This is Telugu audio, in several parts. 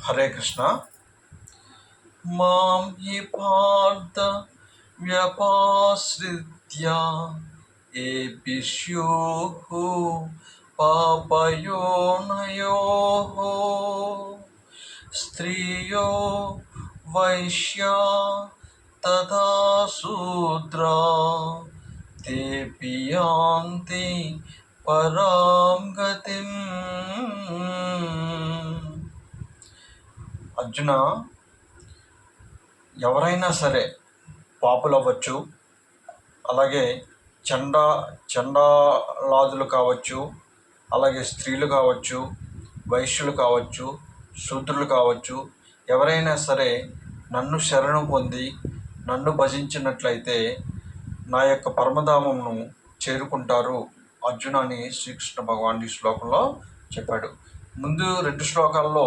హరే కృష్ణ. మాం హి పార్థ వ్యపాశ్రిత్య ఏభిష్యోః పాపయోనయోః స్త్రియో వైశ్యా తథా శూద్రా తేపి యాంతి పరాం గతిం. అర్జున, ఎవరైనా సరే పాపులు అవ్వచ్చు, అలాగే చండాలాదులు కావచ్చు, అలాగే స్త్రీలు కావచ్చు, వైశ్యులు కావచ్చు, శూద్రులు కావచ్చు, ఎవరైనా సరే నన్ను శరణు పొంది నన్ను భజించినట్లయితే నా యొక్క పరమధామమును చేరుకుంటారు అర్జున అని శ్రీకృష్ణ భగవానుడు ఈ శ్లోకంలో చెప్పాడు. ముందు 2 శ్లోకాల్లో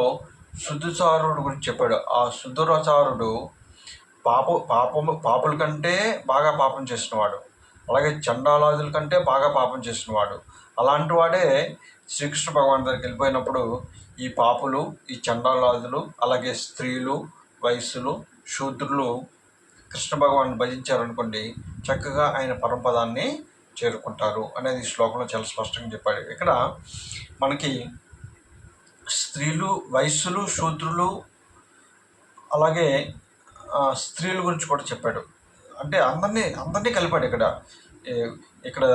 శుద్ధుచారుడు గురించి చెప్పాడు. ఆ శుద్ధురాచారుడు పాపుల కంటే బాగా పాపం చేసినవాడు, అలాగే చండాలాదుల కంటే బాగా పాపం చేసినవాడు. అలాంటి వాడే శ్రీకృష్ణ భగవాన్ దగ్గరికి వెళ్ళిపోయినప్పుడు ఈ పాపులు, ఈ చండాలాదులు, అలాగే స్త్రీలు, వయస్సులు, శూద్రులు కృష్ణ భగవాన్ని భజించారనుకోండి, చక్కగా ఆయన పరమపదాన్ని చేరుకుంటారు అనేది ఈ శ్లోకంలో చాలా స్పష్టంగా చెప్పాడు. ఇక్కడ మనకి స్త్రీలు, వయస్సులు, శూద్రులు, అలాగే స్త్రీల గురించి కూడా చెప్పాడు. అంటే అందరినీ కలిపాడు. ఇక్కడ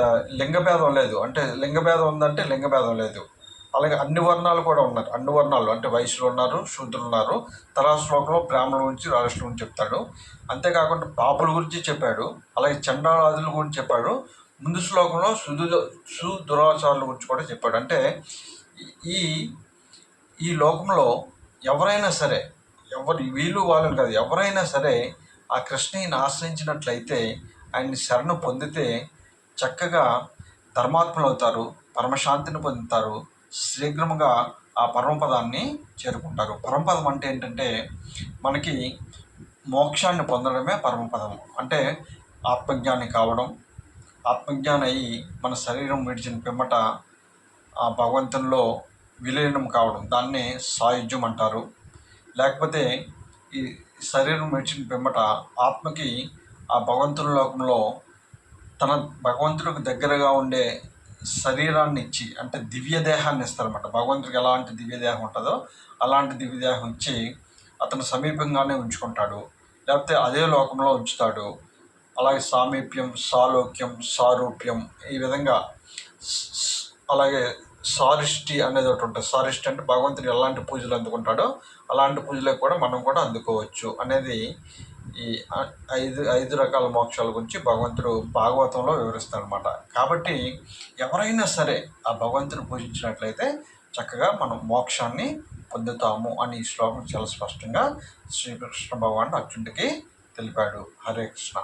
లింగభేదం లేదు. అంటే లింగభేదం ఉందంటే లింగభేదం లేదు. అలాగే అన్ని వర్ణాలు కూడా ఉన్నారు. అన్ని వర్ణాలు అంటే వయసులు ఉన్నారు, శూద్రులు ఉన్నారు. తర్వాత శ్లోకంలో బ్రాహ్మణుల గురించి, రాజుల గురించి చెప్తాడు. అంతేకాకుండా పాపుల గురించి చెప్పాడు, అలాగే చండాలాదుల గురించి చెప్పాడు. ముందు శ్లోకంలో సుదురాచారుల గురించి కూడా చెప్పాడు. అంటే ఈ లోకంలో ఎవరైనా సరే, వీళ్ళు వాళ్ళని కాదు, ఎవరైనా సరే ఆ కృష్ణుని ఆశ్రయించినట్లయితే, ఆయన్ని శరణు పొందితే చక్కగా ధర్మాత్ములు అవుతారు, పరమశాంతిని పొందుతారు, శీఘ్రముగా ఆ పరమపదాన్ని చేరుకుంటారు. పరమపదం అంటే ఏంటంటే మనకి మోక్షాన్ని పొందడమే పరమపదం. అంటే ఆత్మజ్ఞాని కావడం, ఆత్మజ్ఞాని అయ్యి మన శరీరం విడిచిన పిమ్మట ఆ భగవంతునిలో విలీనం కావడం, దాన్నే సాయుధ్యం అంటారు. లేకపోతే ఈ శరీరం విడిచిన పిమ్మట ఆత్మకి ఆ భగవంతుని లోకంలో తన భగవంతుడికి దగ్గరగా ఉండే శరీరాన్ని ఇచ్చి, అంటే దివ్య దేహాన్ని ఇస్తారన్నమాట. భగవంతుడికి ఎలాంటి దివ్య దేహం ఉంటుందో అలాంటి దివ్య దేహం ఇచ్చి అతను సమీపంగానే ఉంచుకుంటాడు, లేకపోతే అదే లోకంలో ఉంచుతాడు. అలాగే సామీప్యం, సాలోక్యం, సారూప్యం, ఈ విధంగా. అలాగే సారిష్టి అనేది ఒకటి ఉంటుంది. సారిష్టి అంటే భగవంతుడు ఎలాంటి పూజలు అందుకుంటాడో అలాంటి పూజలకు కూడా మనం కూడా అందుకోవచ్చు అనేది ఈ 5 రకాల మోక్షాల గురించి భగవంతుడు భాగవతంలో వివరిస్తారనమాట. కాబట్టి ఎవరైనా సరే ఆ భగవంతుని పూజించినట్లయితే చక్కగా మనం మోక్షాన్ని పొందుతాము అని ఈ శ్లోకం చాలా స్పష్టంగా శ్రీకృష్ణ భగవానుడు అర్జునుడికి తెలిపాడు. హరే కృష్ణ.